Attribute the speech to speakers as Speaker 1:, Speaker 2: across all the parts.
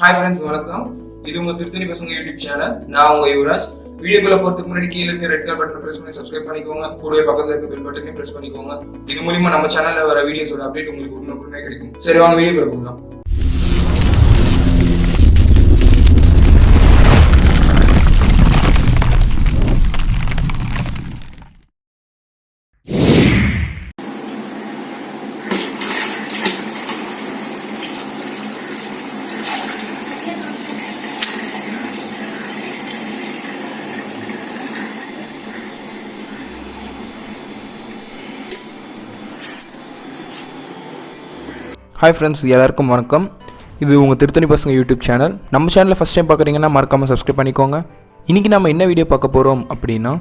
Speaker 1: Hi friends, வணக்கம். இது உங்க திருத்தணி பசங்க யூடியூப் சேனல். நான் உங்க யுவராஜ். வீடியோக்குள்ள போறதுக்கு முன்னாடி கீழே இருக்க ரெட் கலர் பட்டன் பிரஸ் பண்ணி சப்ஸ்கிரைப் பண்ணிக்கோங்க. கூடவே பக்கத்துல இருக்க பெல் பட்டனையும் பிரஸ் பண்ணிக்கோங்க. இது மூலமா நம்ம சேனல்ல வர வீடியோஸோட அப்டேட் உங்களுக்கு உடனுக்குடனே கிடைக்கும். சரி, வாங்க வீடியோக்குள்ள போகலாம்.
Speaker 2: ஹாய் ஃப்ரெண்ட்ஸ், எல்லாருக்கும் வணக்கம். இது உங்கள் திருத்தணி பசங்க யூடியூப் சேனல். நம்ம சேனலில் ஃபஸ்ட் டைம் பார்க்குறீங்கன்னா மறக்காமல் சப்ஸ்கிரைப் பண்ணிக்கோங்க. இன்றைக்கி நம்ம என்ன வீடியோ பார்க்க போகிறோம் அப்படின்னா,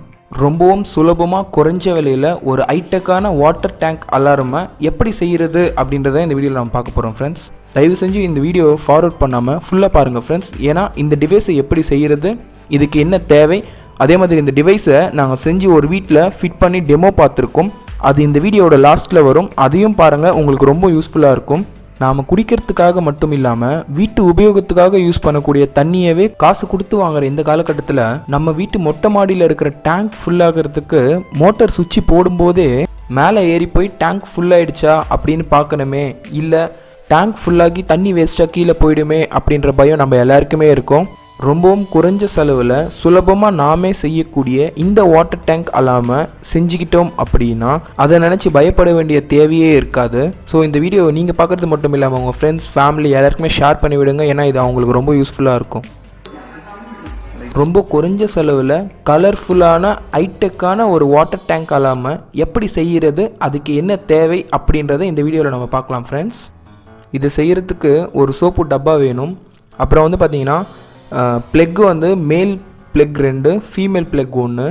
Speaker 2: ரொம்பவும் சுலபமாக குறைஞ்ச விலையில் ஒரு ஹைடெக்கான வாட்டர் டேங்க் அலாரமை எப்படி செய்கிறது அப்படின்றத இந்த வீடியோவில் நம்ம பார்க்க போகிறோம் ஃப்ரெண்ட்ஸ். தயவு செஞ்சு இந்த வீடியோவை ஃபார்வர்ட் பண்ணாமல் ஃபுல்லாக பாருங்கள் ஃப்ரெண்ட்ஸ். ஏன்னா இந்த டிவைஸை எப்படி செய்கிறது, இதுக்கு என்ன தேவை, அதே மாதிரி இந்த டிவைஸை நாங்கள் செஞ்சு ஒரு வீட்டில் ஃபிட் பண்ணி டெமோ பார்த்துருக்கோம். அது இந்த வீடியோவோட லாஸ்ட்டில் வரும். அதையும் பாருங்கள், உங்களுக்கு ரொம்ப யூஸ்ஃபுல்லாக இருக்கும். நாம் குடிக்கிறதுக்காக மட்டும் இல்லாமல் வீட்டு உபயோகத்துக்காக யூஸ் பண்ணக்கூடிய தண்ணியவே காசு கொடுத்து வாங்குற இந்த காலகட்டத்தில் நம்ம வீட்டு மொட்டை மாடியில் இருக்கிற டேங்க் ஃபுல்லாகிறதுக்கு மோட்டார் சுவிட்ச் போடும்போதே மேலே ஏறி போய் டேங்க் ஃபுல்லாகிடுச்சா அப்படின்னு பார்க்கணுமே, இல்லை டேங்க் ஃபுல்லாகி தண்ணி வேஸ்ட்டாக கீழே போயிடுமே அப்படின்ற பயம் நம்ம எல்லாருக்குமே இருக்கும். ரொம்பவும் குறைஞ்ச செலவில் சுலபமாக நாமே செய்யக்கூடிய இந்த வாட்டர் டேங்க் அலாமல் செஞ்சுக்கிட்டோம் அப்படின்னா அதை நினச்சி பயப்பட வேண்டிய தேவையே இருக்காது. ஸோ இந்த வீடியோவை நீங்கள் பார்க்குறது மட்டும் இல்லாமல் உங்கள் ஃப்ரெண்ட்ஸ், ஃபேமிலி எல்லாருக்குமே ஷேர் பண்ணி விடுங்க. ஏன்னா இது அவங்களுக்கு ரொம்ப யூஸ்ஃபுல்லாக இருக்கும். ரொம்ப குறைஞ்ச செலவில் கலர்ஃபுல்லான ஹைடெக்கான ஒரு வாட்டர் டேங்க் அலாமல் எப்படி செய்கிறது, அதுக்கு என்ன தேவை அப்படின்றத இந்த வீடியோவில் நம்ம பார்க்கலாம் ஃப்ரெண்ட்ஸ். இது செய்கிறதுக்கு ஒரு சோப்பு டப்பா வேணும். அப்புறம் வந்து பார்த்திங்கன்னா ப்ளெக் வந்து மேல் ப்ளெக் 2, ஃபீமேல் ப்ளெக் 1.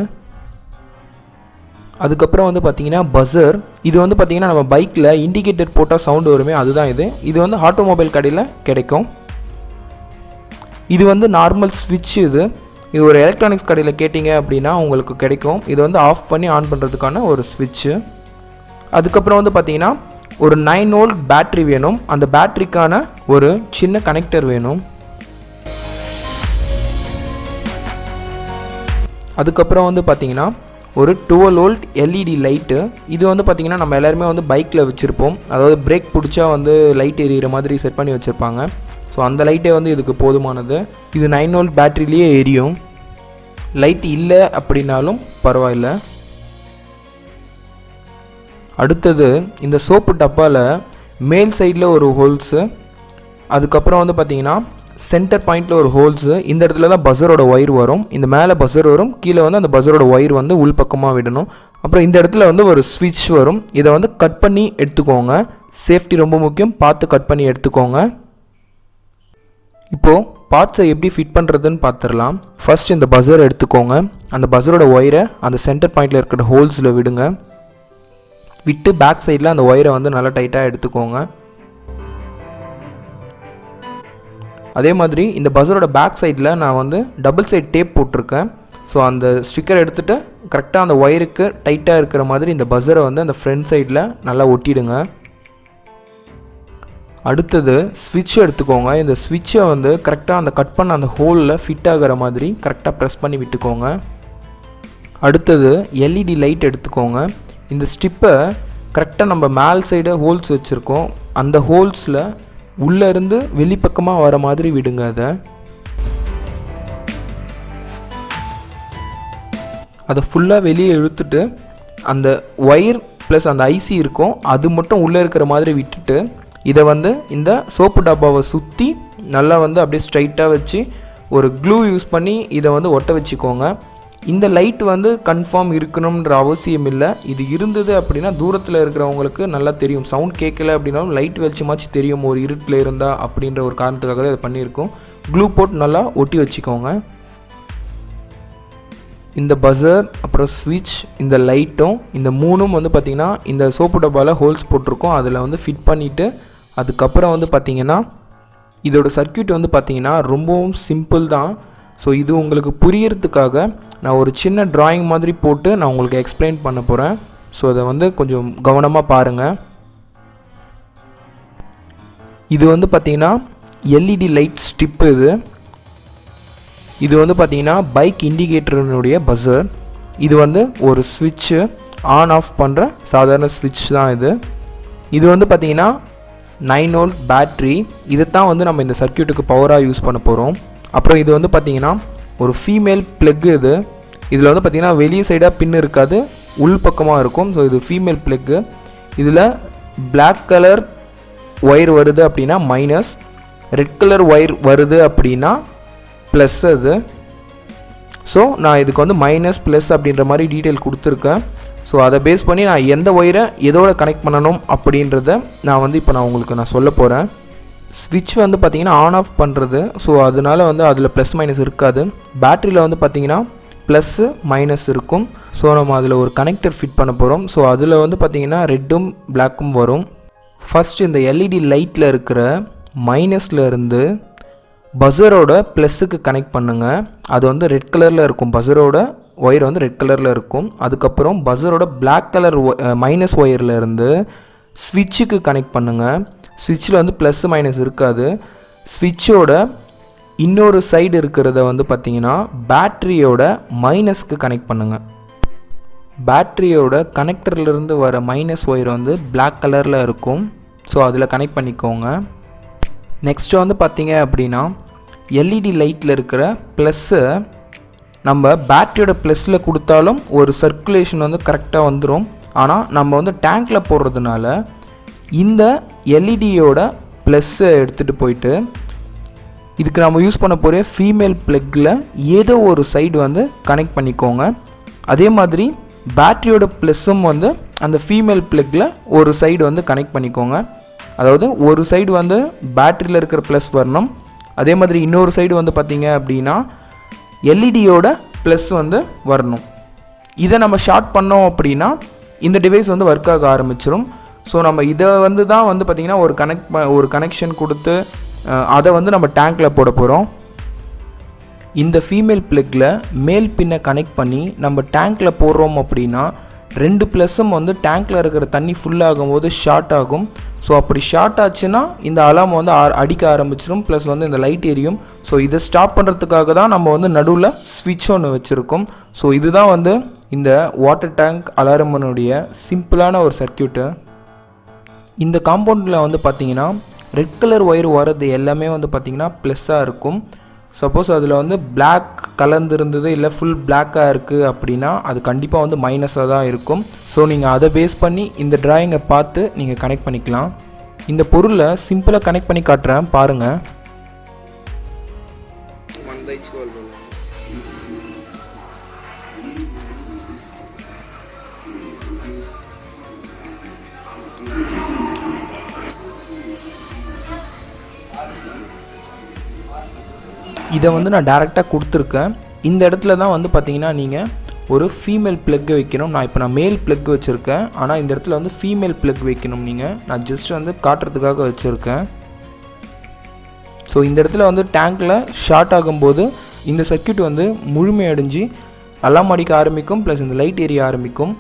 Speaker 2: அதுக்கப்புறம் வந்து பார்த்திங்கன்னா பஸர். இது வந்து பார்த்திங்கன்னா நம்ம பைக்கில் இண்டிகேட்டர் போட்டால் சவுண்டு வருமே, அதுதான் இது. இது வந்து ஆட்டோமொபைல் கடையில் கிடைக்கும். இது வந்து நார்மல் ஸ்விட்ச். இது ஒரு எலக்ட்ரானிக்ஸ் கடையில் கேட்டிங்க அப்படின்னா உங்களுக்கு கிடைக்கும். இது வந்து ஆஃப் பண்ணி ஆன் பண்ணுறதுக்கான ஒரு ஸ்விட்சு. அதுக்கப்புறம் வந்து பார்த்திங்கன்னா ஒரு 9 வோல்ட் பேட்ரி வேணும். அந்த பேட்ரிக்கான ஒரு சின்ன கனெக்டர் வேணும். அதுக்கப்புறம் வந்து பார்த்திங்கன்னா ஒரு 12 வோல்ட் எல்இடி லைட்டு. இது வந்து பார்த்திங்கன்னா நம்ம எல்லாருமே வந்து பைக்கில் வச்சுருப்போம். அதாவது பிரேக் பிடிச்சா வந்து லைட் எரியிற மாதிரி செட் பண்ணி வச்சுருப்பாங்க. ஸோ அந்த லைட்டே வந்து இதுக்கு போதுமானது. இது 9 வோல்ட் பேட்டரியிலேயே எரியும். லைட் இல்லை அப்படின்னாலும் பரவாயில்ல. அடுத்தது இந்த சோப்பு டப்பாவில் மேல் சைடில் ஒரு ஹோல்ஸு. அதுக்கப்புறம் வந்து பார்த்திங்கன்னா சென்டர் பாயிண்டில் ஒரு ஹோல்ஸு. இந்த இடத்துல தான் பஸரோட ஒயர் வரும். இந்த மேலே பஸர் வரும், கீழே வந்து அந்த பஸரோட ஒயர் வந்து உள்பக்கமாக விடணும். அப்புறம் இந்த இடத்துல வந்து ஒரு ஸ்விட்ச் வரும். இதை வந்து கட் பண்ணி எடுத்துக்கோங்க. சேஃப்டி ரொம்ப முக்கியம், பார்த்து கட் பண்ணி எடுத்துக்கோங்க. இப்போது பார்ட்ஸை எப்படி ஃபிட் பண்ணுறதுன்னு பார்த்துடலாம். ஃபர்ஸ்ட் இந்த பஸர் எடுத்துக்கோங்க. அந்த பஸரோட ஒயரை அந்த சென்டர் பாயிண்டில் இருக்கிற ஹோல்ஸில் விடுங்க. விட்டு பேக் சைடில் அந்த ஒயரை வந்து நல்லா டைட்டாக எடுத்துக்கோங்க. அதே மாதிரி இந்த பஸரோட பேக் சைடில் நான் வந்து டபுள் சைட் டேப் போட்டிருக்கேன். ஸோ அந்த ஸ்டிக்கர் எடுத்துகிட்டு கரெக்டாக அந்த ஒயருக்கு டைட்டாக இருக்கிற மாதிரி இந்த பஸரை வந்து அந்த ஃப்ரண்ட் சைடில் நல்லா ஒட்டிடுங்க. அடுத்தது ஸ்விட்ச் எடுத்துக்கோங்க. இந்த ஸ்விட்சை வந்து கரெக்டாக அந்த கட் பண்ண அந்த ஹோலில் ஃபிட் ஆகிற மாதிரி கரெக்டாக ப்ரெஸ் பண்ணி விட்டுக்கோங்க. அடுத்தது எல்இடி லைட் எடுத்துக்கோங்க. இந்த ஸ்டிப்பை கரெக்டாக நம்ம மேல் சைடு ஹோல்ஸ் வச்சுருக்கோம், அந்த ஹோல்ஸில் உள்ளேருந்து வெளிப்பக்கமாக வர மாதிரி விடுங்க. அதை ஃபுல்லாக வெளியே இழுத்துட்டு அந்த ஒயர் ப்ளஸ் அந்த ஐசி இருக்கும், அது மட்டும் உள்ளே இருக்கிற மாதிரி விட்டுட்டு இதை வந்து இந்த சோப்பு டப்பாவை சுற்றி நல்லா வந்து அப்படியே ஸ்ட்ரைட்டாக வச்சு ஒரு க்ளூ யூஸ் பண்ணி இதை வந்து ஒட்ட வச்சுக்கோங்க. இந்த லைட் வந்து கன்ஃபார்ம் இருக்கணுன்ற அவசியம் இல்லை. இது இருந்தது அப்படின்னா தூரத்தில் இருக்கிறவங்களுக்கு நல்லா தெரியும். சவுண்ட் கேட்கல அப்படின்னாலும் லைட் வெளிச்சமாச்சு தெரியும் ஒரு இருட்டில் இருந்தால் அப்படின்ற ஒரு காரணத்துக்காக தான் இதை பண்ணியிருக்கோம். க்ளூ போட்டு நல்லா ஒட்டி வச்சுக்கோங்க. இந்த பஸர், அப்புறம் ஸ்விட்ச், இந்த லைட்டும், இந்த மூணும் வந்து பார்த்திங்கன்னா இந்த சோப்பு டப்பாவில் ஹோல்ஸ் போட்டிருக்கோம், அதில் வந்து ஃபிட் பண்ணிவிட்டு அதுக்கப்புறம் வந்து பார்த்திங்கன்னா இதோட சர்க்யூட் வந்து பார்த்திங்கன்னா ரொம்பவும் சிம்பிள் தான். ஸோ இது உங்களுக்கு புரியறதுக்காக நான் ஒரு சின்ன ட்ராயிங் மாதிரி போட்டு நான் உங்களுக்கு எக்ஸ்பிளைன் பண்ண போகிறேன். ஸோ அதை வந்து கொஞ்சம் கவனமாக பாருங்கள். இது வந்து பார்த்திங்கன்னா எல்இடி லைட் ஸ்ட்ரிப் இது வந்து பார்த்தீங்கன்னா பைக் இண்டிகேட்டருடைய பஸர். இது வந்து ஒரு ஸ்விட்சு ஆன் ஆஃப் பண்ணுற சாதாரண ஸ்விட்ச் தான் இது வந்து பார்த்தீங்கன்னா 9 வோல்ட் பேட்ரி. இதைத்தான் வந்து நம்ம இந்த சர்க்யூட்டுக்கு பவராக யூஸ் பண்ண போகிறோம். அப்புறம் இது வந்து பார்த்தீங்கன்னா ஒரு ஃபீமேல் ப்ளக்கு. இதில் வந்து பார்த்தீங்கன்னா வெளியே சைடாக பின் இருக்காது, உள் பக்கமாக இருக்கும். ஸோ இது ஃபீமேல் ப்ளக்கு. இதில் பிளாக் கலர் ஒயர் வருது அப்படின்னா மைனஸ், ரெட் கலர் ஒயர் வருது அப்படின்னா ப்ளஸ் ஸோ நான் இதுக்கு வந்து மைனஸ் ப்ளஸ் அப்படின்ற மாதிரி டீட்டெயில் கொடுத்துருக்கேன். ஸோ அதை பேஸ் பண்ணி நான் எந்த ஒயரை எதோட கனெக்ட் பண்ணணும் அப்படின்றத நான் வந்து இப்போ உங்களுக்கு சொல்ல போகிறேன். ஸ்விட்ச் வந்து பார்த்திங்கன்னா ஆன் ஆஃப் பண்ணுறது. ஸோ அதனால வந்து அதில் ப்ளஸ் மைனஸ் இருக்காது. பேட்டரியில் வந்து பார்த்திங்கன்னா ப்ளஸ்ஸு மைனஸ் இருக்கும். ஸோ நம்ம அதில் ஒரு கனெக்டர் ஃபிட் பண்ண போகிறோம். ஸோ அதில் வந்து பார்த்திங்கன்னா ரெட்டும் பிளாக்கும் வரும். ஃபஸ்ட் இந்த எல்இடி லைட்டில் இருக்கிற மைனஸில் இருந்து பஸரோட ப்ளஸ்ஸுக்கு கனெக்ட் பண்ணுங்கள். அது வந்து ரெட் கலரில் இருக்கும். பஸரோட ஒயர் வந்து ரெட் கலரில் இருக்கும். அதுக்கப்புறம் பஸரோட பிளாக் கலர் மைனஸ் ஒயரில் இருந்து ஸ்விட்சுக்கு கனெக்ட் பண்ணுங்கள். ஸ்விட்சில் வந்து ப்ளஸ் மைனஸ் இருக்காது. ஸ்விட்சோட இன்னொரு சைடு இருக்கிறத வந்து பார்த்திங்கன்னா பேட்ரியோட மைனஸ்க்கு கனெக்ட் பண்ணுங்கள். பேட்ரியோட கனெக்டர்லேருந்து வர மைனஸ் ஒயர் வந்து பிளாக் கலரில் இருக்கும். ஸோ அதில் கனெக்ட் பண்ணிக்கோங்க. நெக்ஸ்ட்டு வந்து பார்த்திங்க அப்படின்னா எல்இடி லைட்டில் இருக்கிற ப்ளஸ்ஸை நம்ம பேட்டரியோட ப்ளஸில் கொடுத்தாலும் ஒரு சர்க்குலேஷன் வந்து கரெக்டாக வந்துடும். ஆனால் நம்ம வந்து டேங்க்கில் போடுறதுனால இந்த எல்இடியோட ப்ளஸ்ஸை எடுத்துகிட்டு போயிட்டு இதுக்கு நம்ம யூஸ் பண்ண போகிற ஃபீமேல் ப்ளக்கில் ஏதோ ஒரு சைடு வந்து கனெக்ட் பண்ணிக்கோங்க. அதே மாதிரி பேட்டரியோட ப்ளஸ்ஸும் வந்து அந்த ஃபீமேல் ப்ளக்கில் ஒரு சைடு வந்து கனெக்ட் பண்ணிக்கோங்க. அதாவது ஒரு சைடு வந்து பேட்டரியில் இருக்கிற ப்ளஸ் வரணும். அதே மாதிரி இன்னொரு சைடு வந்து பார்த்திங்க அப்படின்னா எல்இடியோட ப்ளஸ் வந்து வரணும். இதை நம்ம ஷார்ட் பண்ணோம் அப்படின்னா இந்த டிவைஸ் வந்து ஒர்க் ஆக ஆரம்பிச்சிடும். ஸோ நம்ம இதை வந்து தான் வந்து பார்த்திங்கன்னா ஒரு கனெக்ஷன் கொடுத்து அதை வந்து நம்ம டேங்க்கில் போட போகிறோம். இந்த ஃபீமேல் ப்ளக்கில் மேல் பின்னை கனெக்ட் பண்ணி நம்ம டேங்க்கில் போடுறோம் அப்படின்னா 2 ப்ளஸ்ஸும் வந்து டேங்க்கில் இருக்கிற தண்ணி ஃபுல்லாகும் போது ஷார்ட் ஆகும். ஸோ அப்படி ஷார்ட் ஆச்சுன்னா இந்த அலார்ம் வந்து அடிக்க ஆரம்பிச்சிடும். ப்ளஸ் வந்து இந்த லைட் எரியும். ஸோ இதை ஸ்டாப் பண்ணுறதுக்காக தான் நம்ம வந்து நடுவில் ஸ்விட்ச் ஒன்று வச்சுருக்கோம். ஸோ இதுதான் வந்து இந்த வாட்டர் டேங்க் அலாரமனுடைய சிம்பிளான ஒரு சர்க்யூட்டு. இந்த காம்பவுண்டில் வந்து பார்த்திங்கன்னா ரெட் கலர் ஒயர் வர்றது எல்லாமே வந்து பார்த்திங்கன்னா ப்ளஸ்ஸாக இருக்கும். சப்போஸ் அதில் வந்து பிளாக் கலந்துருந்தது இல்லை ஃபுல் பிளாக்காக இருக்குது அப்படின்னா அது கண்டிப்பாக வந்து மைனஸாக தான் இருக்கும். ஸோ நீங்கள் அதை பேஸ் பண்ணி இந்த ட்ராயிங்கை பார்த்து நீங்கள் கனெக்ட் பண்ணிக்கலாம். இந்த பொருளை சிம்பிளாக கனெக்ட் பண்ணி காட்டுறேன் பாருங்கள். இதை வந்து நான் டேரெக்டாக கொடுத்துருக்கேன். இந்த இடத்துல தான் வந்து பார்த்திங்கன்னா நீங்கள் ஒரு ஃபீமேல் ப்ளக் வைக்கணும். நான் மேல் ப்ளக் வச்சுருக்கேன். ஆனால் இந்த இடத்துல வந்து ஃபீமேல் ப்ளக் வைக்கணும். நான் ஜஸ்ட் வந்து காட்டுறதுக்காக வச்சுருக்கேன். ஸோ இந்த இடத்துல வந்து டேங்க்கில் ஷார்ட் ஆகும்போது இந்த சர்க்யூட் வந்து முழுமையடைஞ்சு அலாம் அடிக்க ஆரம்பிக்கும். ப்ளஸ் இந்த லைட் எரிய ஆரம்பிக்கும்.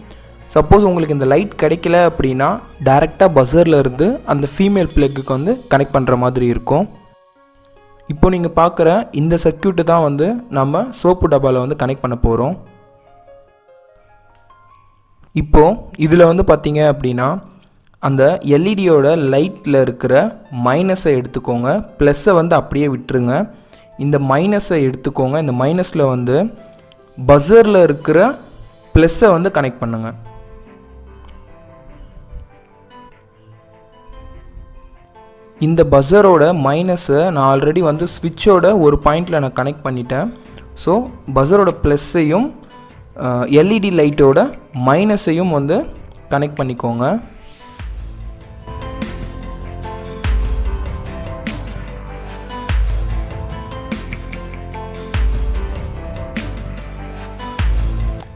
Speaker 2: சப்போஸ் உங்களுக்கு இந்த லைட் கிடைக்கல அப்படின்னா டேரெக்டாக பஸரில் இருந்து அந்த ஃபீமேல் ப்ளக்குக்கு வந்து கனெக்ட் பண்ணுற மாதிரி இருக்கும். இப்போ நீங்கள் பார்க்குற இந்த சர்க்யூட்டு தான் வந்து நம்ம சோப்பு டப்பாவில் வந்து கனெக்ட் பண்ண போகிறோம். இப்போது இதில் வந்து பார்த்திங்க அப்படின்னா அந்த எல்இடியோட லைட்டில் இருக்கிற மைனஸை எடுத்துக்கோங்க. ப்ளஸ்ஸை வந்து அப்படியே விட்டுருங்க. இந்த மைனஸை எடுத்துக்கோங்க. இந்த மைனஸில் வந்து பஸரில் இருக்கிற ப்ளஸ்ஸை வந்து கனெக்ட் பண்ணுங்கள். இந்த பஸரோட மைனஸை நான் ஆல்ரெடி வந்து ஸ்விட்சோட ஒரு பாயிண்டில் நான் கனெக்ட் பண்ணிட்டேன். ஸோ பஸரோட ப்ளஸ்ஸையும் எல்இடி லைட்டோட மைனஸையும் வந்து கனெக்ட் பண்ணிக்கோங்க.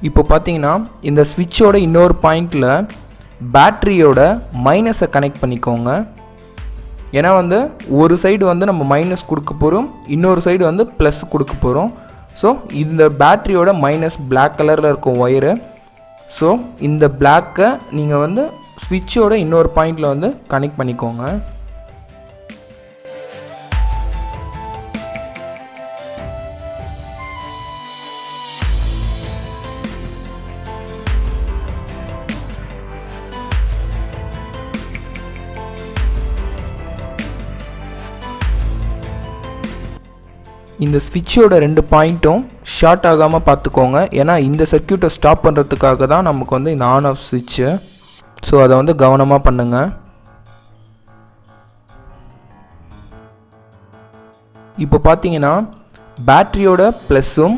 Speaker 2: இப்போ பார்த்தீங்கன்னா இந்த ஸ்விட்சோட இன்னொரு பாயிண்டில் பேட்டரியோட மைனஸை கனெக்ட் பண்ணிக்கோங்க. ஏன்னா வந்து ஒரு சைடு வந்து நம்ம மைனஸ் கொடுக்க போகிறோம், இன்னொரு சைடு வந்து ப்ளஸ் கொடுக்க போகிறோம். ஸோ இந்த பேட்டரியோட மைனஸ் பிளாக் கலரில் இருக்கும் ஒயரு. ஸோ இந்த பிளாக்கை நீங்கள் வந்து ஸ்விட்சோட இன்னொரு பாயிண்டில் வந்து கனெக்ட் பண்ணிக்கோங்க. இந்த ஸ்விட்சோட 2 பாயிண்ட்டும் ஷார்ட் ஆகாமல் பார்த்துக்கோங்க. ஏன்னா இந்த சர்க்யூட்டை ஸ்டாப் பண்ணுறதுக்காக தான் நமக்கு வந்து இந்த ஆன் ஆஃப் ஸ்விட்சு. ஸோ அதை வந்து கவனமாக பண்ணுங்கள். இப்போ பார்த்தீங்கன்னா பேட்டரியோட ப்ளஸ்ஸும்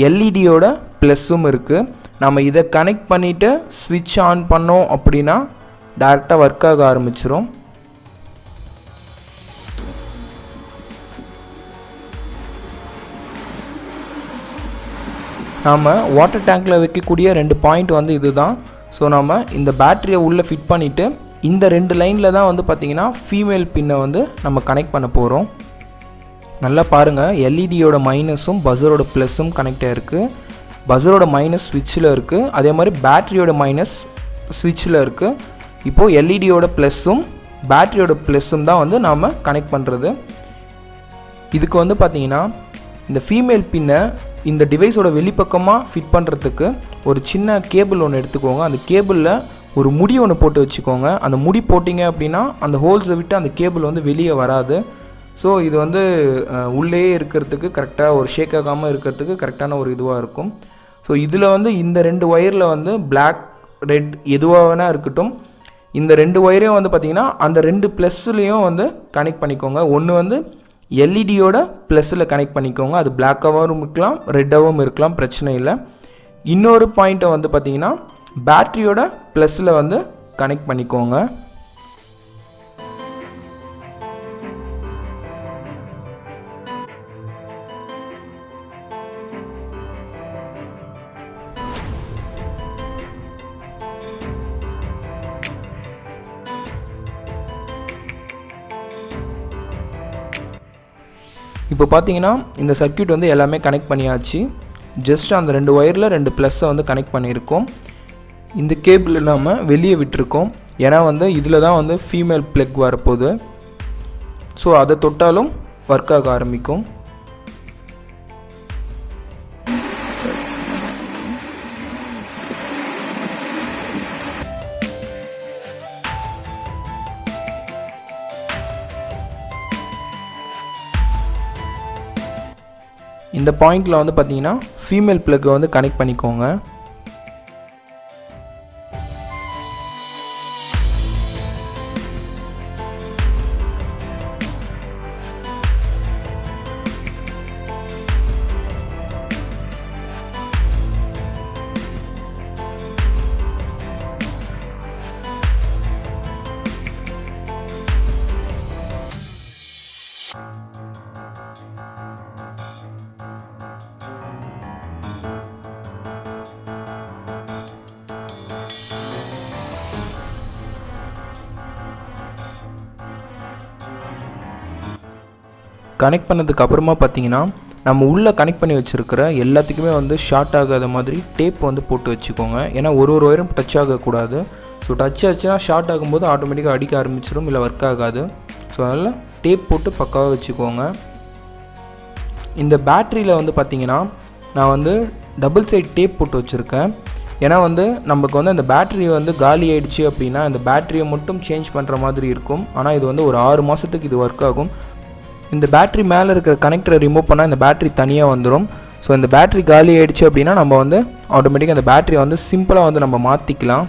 Speaker 2: எல்இடியோட ப்ளஸ்ஸும் இருக்குது. நம்ம இதை கனெக்ட் பண்ணிவிட்டு ஸ்விட்ச் ஆன் பண்ணோம் அப்படின்னா டைரெக்டாக ஒர்க் ஆக ஆரம்பிச்சிரும். நாம் வாட்டர் டேங்க்கில் வைக்கக்கூடிய 2 பாயிண்ட் வந்து இது தான். ஸோ நம்ம இந்த பேட்டரியை உள்ளே ஃபிட் பண்ணிவிட்டு இந்த 2 லைனில் தான் வந்து பார்த்திங்கன்னா ஃபீமேல் பின்னை வந்து நம்ம கனெக்ட் பண்ண போகிறோம். நல்லா பாருங்கள், எல்இடியோட மைனஸும் பஸரோட ப்ளஸ்ஸும் கனெக்ட் ஆகிருக்கு. பஸரோட மைனஸ் ஸ்விட்சில் இருக்குது, அதே மாதிரி பேட்டரியோட மைனஸ் ஸ்விட்சில் இருக்குது. இப்போது எல்இடியோட ப்ளஸ்ஸும் பேட்டரியோட ப்ளஸ்ஸும் தான் வந்து நாம் கனெக்ட் பண்ணுறது. இதுக்கு வந்து பார்த்திங்கன்னா இந்த ஃபீமேல் பின்னை இந்த டிவைஸோட வெளிப்பக்கமாக ஃபிட் பண்ணுறதுக்கு ஒரு சின்ன கேபிள் ஒன்று எடுத்துக்கோங்க. அந்த கேபிளில் ஒரு முடி ஒன்று போட்டு வச்சுக்கோங்க. அந்த முடி போட்டிங்க அப்படின்னா அந்த ஹோல்ஸை விட்டு அந்த கேபிள் வந்து வெளியே வராது. ஸோ இது வந்து உள்ளே இருக்கிறதுக்கு கரெக்டாக ஒரு ஷேக் ஆகாமல் இருக்கிறதுக்கு கரெக்டான ஒரு இதுவாக இருக்கும். ஸோ இதில் வந்து இந்த 2 ஒயரில் வந்து பிளாக் ரெட் எதுவாக வேணால் இருக்கட்டும், இந்த 2 ஒயரையும் வந்து பார்த்திங்கன்னா அந்த 2 ப்ளஸ்லேயும் வந்து கனெக்ட் பண்ணிக்கோங்க. ஒன்று வந்து எல்இடியோட ப்ளஸில் கனெக்ட் பண்ணிக்கோங்க, அது பிளாக்காகவும் இருக்கலாம் ரெட்டாகவும் இருக்கலாம், பிரச்சனை இல்லை. இன்னொரு பாயிண்ட்டை வந்து பார்த்திங்கன்னா பேட்டரியோட ப்ளஸில் வந்து கனெக்ட் பண்ணிக்கோங்க. இப்போ பார்த்தீங்கன்னா இந்த சர்க்யூட் வந்து எல்லாமே கனெக்ட் பண்ணியாச்சு. ஜஸ்ட் அந்த 2 ஒயரில் 2 ப்ளஸ்ஸை வந்து கனெக்ட் பண்ணியிருக்கோம். இந்த கேபிள் இல்லாமல் வெளியே விட்டுருக்கோம். ஏன்னா வந்து இதில் தான் வந்து ஃபீமேல் ப்ளக் வரப்போகுது. ஸோ அதை தொட்டாலும் ஒர்க் ஆக ஆரம்பிக்கும். இந்த பாயிண்டில் வந்து பார்த்தீங்கன்னா ஃபீமேல் ப்ளக்கை வந்து கனெக்ட் பண்ணிக்கோங்க. கனெக்ட் பண்ணதுக்கு அப்புறமா பார்த்தீங்கன்னா நம்ம உள்ளே கனெக்ட் பண்ணி வச்சுருக்கிற எல்லாத்துக்குமே வந்து ஷார்ட் ஆகாத மாதிரி டேப் வந்து போட்டு வச்சுக்கோங்க. ஏன்னா ஒரு ஒயரும் டச் ஆகக்கூடாது. ஸோ டச் ஆச்சுன்னா ஷார்ட் ஆகும்போது ஆட்டோமேட்டிக்காக அடிக்க ஆரம்பிச்சிடும், இல்லை ஒர்க் ஆகாது. ஸோ அதனால் டேப் போட்டு பக்காவாக வச்சுக்கோங்க. இந்த பேட்டரியில் வந்து பார்த்திங்கன்னா நான் வந்து டபுள் சைட் டேப் போட்டு வச்சுருக்கேன். ஏன்னா வந்து நமக்கு வந்து அந்த பேட்டரி வந்து காலி ஆகிடுச்சு அப்படின்னா இந்த பேட்டரியை மட்டும் சேஞ்ச் பண்ணுற மாதிரி இருக்கும். ஆனால் இது வந்து ஒரு 6 மாதத்துக்கு இது ஒர்க் ஆகும். இந்த பேட்டரி மேலே இருக்கிற கனெக்டரை ரிமூவ் பண்ணால் இந்த பேட்டரி தனியாக வந்துடும். ஸோ இந்த பேட்டரி காலி ஆகிடுச்சு அப்படின்னா நம்ம வந்து ஆட்டோமேட்டிக்காக அந்த பேட்டரியை வந்து சிம்பிளாக வந்து நம்ம மாற்றிக்கலாம்.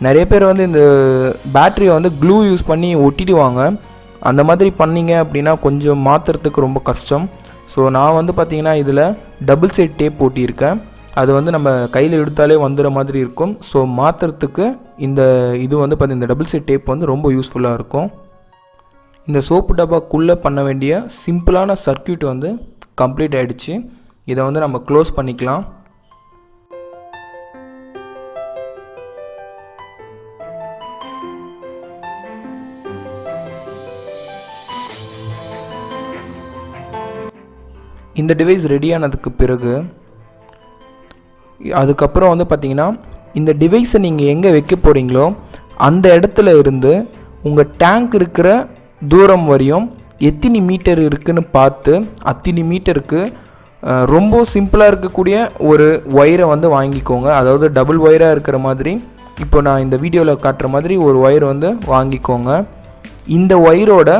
Speaker 2: நிறைய பேர் வந்து இந்த பேட்டரியை வந்து க்ளூ யூஸ் பண்ணி ஒட்டிடுவாங்க. அந்த மாதிரி பண்ணிங்க அப்படின்னா கொஞ்சம் மாற்றுறதுக்கு ரொம்ப கஷ்டம். ஸோ நான் வந்து பார்த்திங்கன்னா இதில் டபுள் சைட் டேப் போட்டியிருக்கேன். அது வந்து நம்ம கையில் எடுத்தாலே வந்துடுற மாதிரி இருக்கும். ஸோ மாற்றுறதுக்கு இந்த இது வந்து பார்த்திங்கன்னா இந்த டபுள் சைட் டேப் வந்து ரொம்ப யூஸ்ஃபுல்லாக இருக்கும். இந்த சோப்பு டப்பாக்குள்ளே பண்ண வேண்டிய சிம்பிளான சர்க்யூட் வந்து கம்ப்ளீட் ஆகிடுச்சு. இதை வந்து நம்ம க்ளோஸ் பண்ணிக்கலாம். இந்த டிவைஸ் ரெடியானதுக்கு பிறகு அதுக்கப்புறம் வந்து பார்த்திங்கன்னா இந்த டிவைஸை நீங்கள் எங்கே வைக்க போகிறீங்களோ அந்த இடத்துல இருந்து உங்கள் டேங்க் இருக்கிற தூரம் வரையும் எத்தனை மீட்டர் இருக்குதுன்னு பார்த்து அத்தனை மீட்டருக்கு ரொம்ப சிம்பிளாக இருக்கக்கூடிய ஒரு ஒயரை வந்து வாங்கிக்கோங்க. அதாவது டபுள் ஒயராக இருக்கிற மாதிரி இப்போ நான் இந்த வீடியோவில் காட்டுற மாதிரி ஒரு ஒயர் வந்து வாங்கிக்கோங்க. இந்த ஒயரோட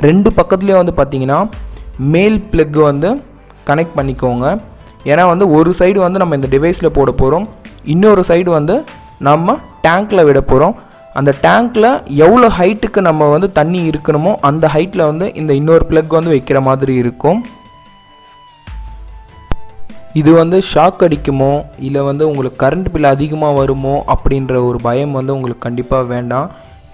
Speaker 2: ரெண்டு பக்கத்துலேயும் வந்து பார்த்திங்கன்னா மேல் ப்ளக் வந்து கனெக்ட் பண்ணிக்கோங்க. ஏன்னா வந்து ஒரு சைடு வந்து நம்ம இந்த டிவைஸில் போட போகிறோம், இன்னொரு சைடு வந்து நம்ம டேங்க்கில் விட போகிறோம். அந்த டேங்க்கில் எவ்வளோ ஹைட்டுக்கு நம்ம வந்து தண்ணி இருக்கணுமோ அந்த ஹைட்டில் வந்து இந்த இன்னொரு ப்ளக் வந்து வைக்கிற மாதிரி இருக்கும். இது வந்து ஷாக் அடிக்குமோ இல்லை வந்து உங்களுக்கு கரண்ட் பில் அதிகமாக வருமோ அப்படின்ற ஒரு பயம் வந்து உங்களுக்கு கண்டிப்பாக வேண்டாம்.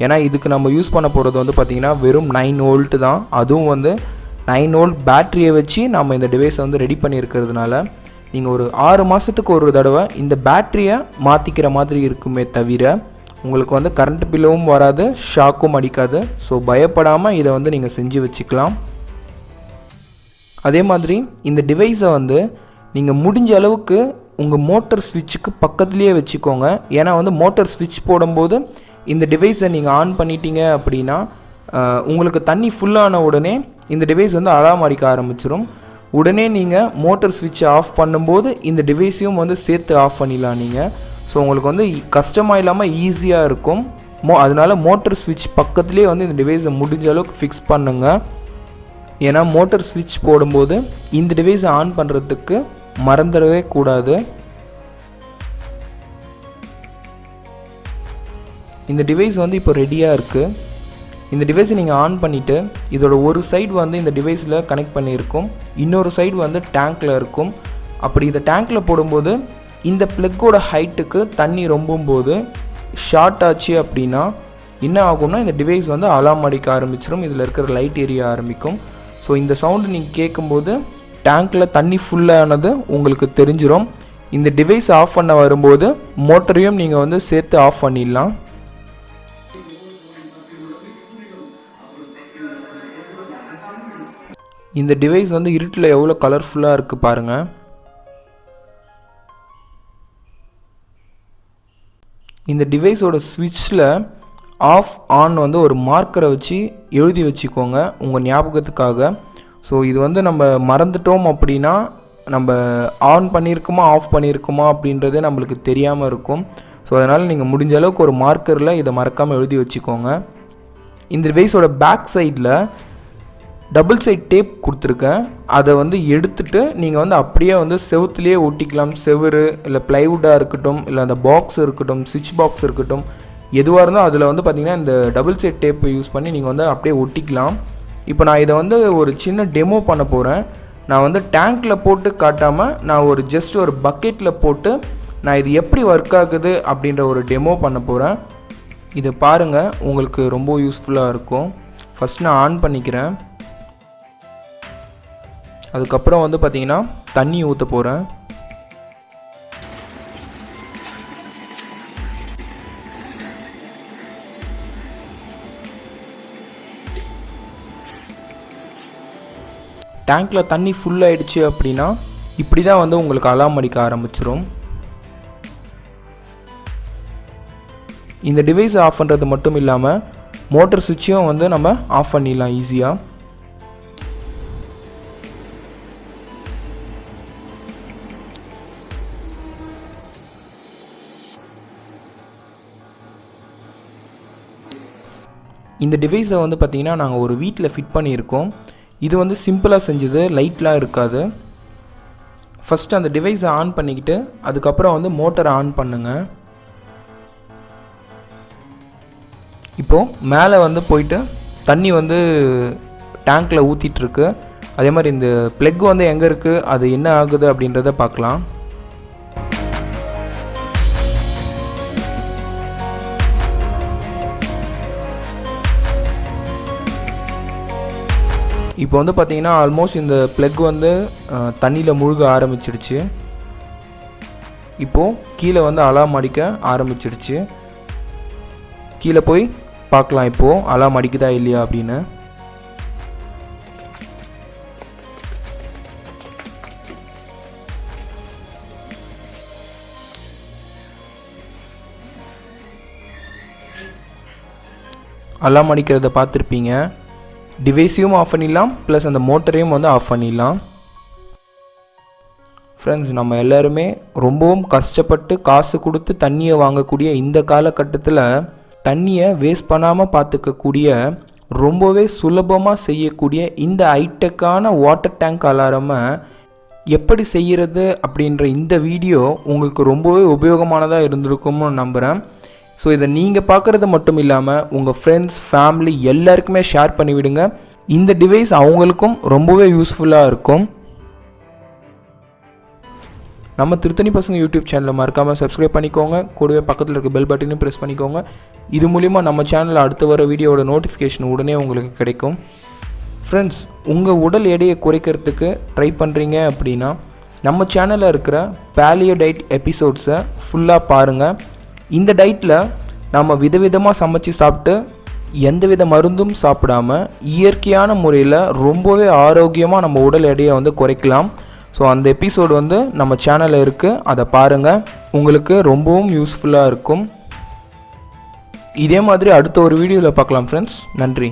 Speaker 2: ஏன்னா இதுக்கு நம்ம யூஸ் பண்ண போகிறது வந்து பார்த்திங்கன்னா வெறும் 9 வோல்ட்டு தான். அதுவும் வந்து 9 வோல்ட் பேட்டரியை வச்சு நம்ம இந்த டிவைஸை வந்து ரெடி பண்ணியிருக்கிறதுனால நீங்கள் ஒரு 6 மாதத்துக்கு ஒரு தடவை இந்த பேட்டரியை மாற்றிக்கிற மாதிரி இருக்குமே தவிர உங்களுக்கு வந்து கரண்ட் பில்லும் வராது, ஷாக்கும் அடிக்காது. ஸோ பயப்படாமல் இதை வந்து நீங்கள் செஞ்சு வச்சுக்கலாம். அதே மாதிரி இந்த டிவைஸை வந்து நீங்கள் முடிஞ்ச அளவுக்கு உங்கள் மோட்டர் ஸ்விட்சுக்கு பக்கத்துலேயே வச்சுக்கோங்க. ஏன்னா வந்து மோட்டர் ஸ்விட்ச் போடும்போது இந்த டிவைஸை நீங்கள் ஆன் பண்ணிட்டீங்க அப்படின்னா உங்களுக்கு தண்ணி ஃபுல்லான உடனே இந்த டிவைஸ் வந்து அலாரம் அடிக்க ஆரம்பிச்சிடும். உடனே நீங்கள் மோட்டர் ஸ்விட்சை ஆஃப் பண்ணும்போது இந்த டிவைஸையும் வந்து சேர்த்து ஆஃப் பண்ணிடலாம் நீங்கள். ஸோ உங்களுக்கு வந்து கஷ்டமாக இல்லாமல் ஈஸியாக இருக்கும். அதனால் மோட்டர் ஸ்விட்ச் பக்கத்துலேயே வந்து இந்த டிவைஸை முடிஞ்ச அளவுக்கு ஃபிக்ஸ் பண்ணுங்கள். ஏன்னா மோட்டர் ஸ்விட்ச் போடும்போது இந்த டிவைஸை ஆன் பண்ணுறதுக்கு மறந்துடவே கூடாது. இந்த டிவைஸ் வந்து இப்போ ரெடியாக இருக்குது. இந்த டிவைஸை நீங்கள் ஆன் பண்ணிவிட்டு இதோட ஒரு சைடு வந்து இந்த டிவைஸில் கனெக்ட் பண்ணியிருக்கும், இன்னொரு சைடு வந்து டேங்க்கில் இருக்கும். அப்படி இந்த டேங்க்கில் போடும்போது இந்த ப்ளக்கோட ஹைட்டுக்கு தண்ணி ரொம்பும்போது ஷார்ட் ஆச்சு அப்படின்னா என்ன ஆகும்னா இந்த டிவைஸ் வந்து அலார்ம் அடிக்க ஆரம்பிச்சிடும், இதில் இருக்கிற லைட் எரிய ஆரம்பிக்கும். ஸோ இந்த சவுண்டு நீங்கள் கேட்கும்போது டேங்க்கில் தண்ணி ஃபுல்லானது உங்களுக்கு தெரிஞ்சிடும். இந்த டிவைஸ் ஆஃப் பண்ண வரும்போது மோட்டரையும் நீங்கள் வந்து சேர்த்து ஆஃப் பண்ணிடலாம். இந்த டிவைஸ் வந்து இருட்டில் எவ்வளோ கலர்ஃபுல்லாக இருக்குது பாருங்கள். இந்த டிவைஸோட ஸ்விட்சில் ஆஃப் ஆன் வந்து ஒரு மார்க்கரை வச்சு எழுதி வச்சுக்கோங்க உங்கள் ஞாபகத்துக்காக. ஸோ இது வந்து நம்ம மறந்துட்டோம் அப்படின்னா நம்ம ஆன் பண்ணியிருக்குமா ஆஃப் பண்ணியிருக்குமா அப்படின்றதே நம்மளுக்கு தெரியாமல் இருக்கும். ஸோ அதனால் நீங்கள் முடிஞ்ச அளவுக்கு ஒரு மார்க்கரில் இதை மறக்காமல் எழுதி வச்சுக்கோங்க. இந்த டிவைஸோட பேக் சைடில் டபுள் சைட் டேப் கொடுத்துருக்கேன். அதை வந்து எடுத்துகிட்டு நீங்கள் வந்து அப்படியே வந்து செவுத்துலேயே ஒட்டிக்கலாம். செவுரு இல்லை ப்ளைவுட்டாக இருக்கட்டும், இல்லை அந்த பாக்ஸ் இருக்கட்டும், சுவிட்ச் பாக்ஸ் இருக்கட்டும், எதுவாக இருந்தால் அதில் வந்து பார்த்திங்கன்னா இந்த டபுள் சைட் டேப்பை யூஸ் பண்ணி நீங்கள் வந்து அப்படியே ஒட்டிக்கலாம். இப்போ நான் இதை வந்து ஒரு சின்ன டெமோ பண்ண போகிறேன். நான் வந்து டேங்க்கில் போட்டு காட்டாமல் நான் ஒரு ஜஸ்ட் ஒரு பக்கெட்டில் போட்டு நான் இது எப்படி ஒர்க் ஆகுது அப்படின்ற ஒரு டெமோ பண்ண போகிறேன். இதை பாருங்கள், உங்களுக்கு ரொம்ப யூஸ்ஃபுல்லாக இருக்கும். ஃபஸ்ட் நான் ஆன் பண்ணிக்கிறேன். அதுக்கப்புறம் வந்து பார்த்திங்கன்னா தண்ணி ஊற்ற போகிறேன். டேங்க்கில் தண்ணி ஃபுல்லாகிடுச்சு அப்படின்னா இப்படி தான் வந்து உங்களுக்கு அலார்ம் அடிக்க ஆரம்பிச்சிடும். இந்த டிவைஸை ஆஃப் பண்ணுறது மட்டும் இல்லாமல் மோட்டர் சுவிட்சையும் வந்து நம்ம ஆஃப் பண்ணிடலாம் ஈஸியாக. இந்த டிவைஸை வந்து பார்த்திங்கன்னா நாங்கள் ஒரு வீட்டில் ஃபிட் பண்ணியிருக்கோம். இது வந்து சிம்பிளாக செஞ்சது, லைட்லாம் இருக்காது. ஃபஸ்ட்டு அந்த டிவைஸை ஆன் பண்ணிக்கிட்டு அதுக்கப்புறம் வந்து மோட்டரை ஆன் பண்ணுங்கள். இப்போது மேலே வந்து போயிட்டு தண்ணி வந்து டேங்க்கில் ஊற்றிட்டுருக்கு. அதே மாதிரி இந்த ப்ளக் வந்து எங்கே இருக்குது, அது என்ன ஆகுது அப்படின்றத பார்க்கலாம். இப்போ வந்து பார்த்திங்கன்னா ஆல்மோஸ்ட் இந்த ப்ளக் வந்து தண்ணியில் முழுக ஆரம்பிச்சிடுச்சு. இப்போது கீழே வந்து அலார்ம் அடிக்க ஆரம்பிச்சிடுச்சு. கீழே போய் பார்க்கலாம் இப்போது அலார்ம் அடிக்குதா இல்லையா அப்படின்னு. அலார்ம் அடிக்கிறத பார்த்துருப்பீங்க. டிவைஸையும் ஆஃப் பண்ணிடலாம், ப்ளஸ் அந்த மோட்டரையும் வந்து ஆஃப் பண்ணிடலாம். ஃப்ரெண்ட்ஸ், நம்ம எல்லாருமே ரொம்பவும் கஷ்டப்பட்டு காசு கொடுத்து தண்ணியை வாங்கக்கூடிய இந்த காலகட்டத்தில் தண்ணியை வேஸ்ட் பண்ணாமல் பார்த்துக்கக்கூடிய ரொம்பவே சுலபமாக செய்யக்கூடிய இந்த ஹைடெக்கான வாட்டர் டேங்க் அலாரமை எப்படி செய்கிறது அப்படின்ற இந்த வீடியோ உங்களுக்கு ரொம்பவே உபயோகமானதாக இருந்திருக்கும்னு நம்புகிறேன். ஸோ இதை நீங்கள் பார்க்குறது மட்டும் இல்லாமல் உங்கள் ஃப்ரெண்ட்ஸ், ஃபேமிலி எல்லாருக்குமே ஷேர் பண்ணிவிடுங்க. இந்த டிவைஸ் அவங்களுக்கும் ரொம்பவே யூஸ்ஃபுல்லாக இருக்கும். நம்ம திருத்தணி பசங்க யூடியூப் சேனலை மறக்காமல் சப்ஸ்கிரைப் பண்ணிக்கோங்க. கூடவே பக்கத்தில் இருக்க பெல் பட்டனையும் ப்ரெஸ் பண்ணிக்கோங்க. இது மூலிமா நம்ம சேனலில் அடுத்து வர வீடியோவோட நோட்டிஃபிகேஷன் உடனே உங்களுக்கு கிடைக்கும். ஃப்ரெண்ட்ஸ், உங்கள் உடல் எடையை குறைக்கிறதுக்கு ட்ரை பண்ணுறீங்க அப்படின்னா நம்ம சேனலில் இருக்கிற பேலியோ டயட் எபிசோட்ஸை ஃபுல்லாக பாருங்கள். இந்த டயட்டில் நம்ம விதவிதமாக சமைச்சு சாப்பிட்டு எந்தவித மருந்தும் சாப்பிடாமல் இயற்கையான முறையில் ரொம்பவே ஆரோக்கியமாக நம்ம உடல் எடையை குறைக்கலாம். ஸோ அந்த எபிசோடு நம்ம சேனலில் இருக்குது, அதை பாருங்கள். உங்களுக்கு ரொம்பவும் யூஸ்ஃபுல்லாக இருக்கும். இதே மாதிரி அடுத்த ஒரு வீடியோவில் பார்க்கலாம் ஃப்ரெண்ட்ஸ். நன்றி.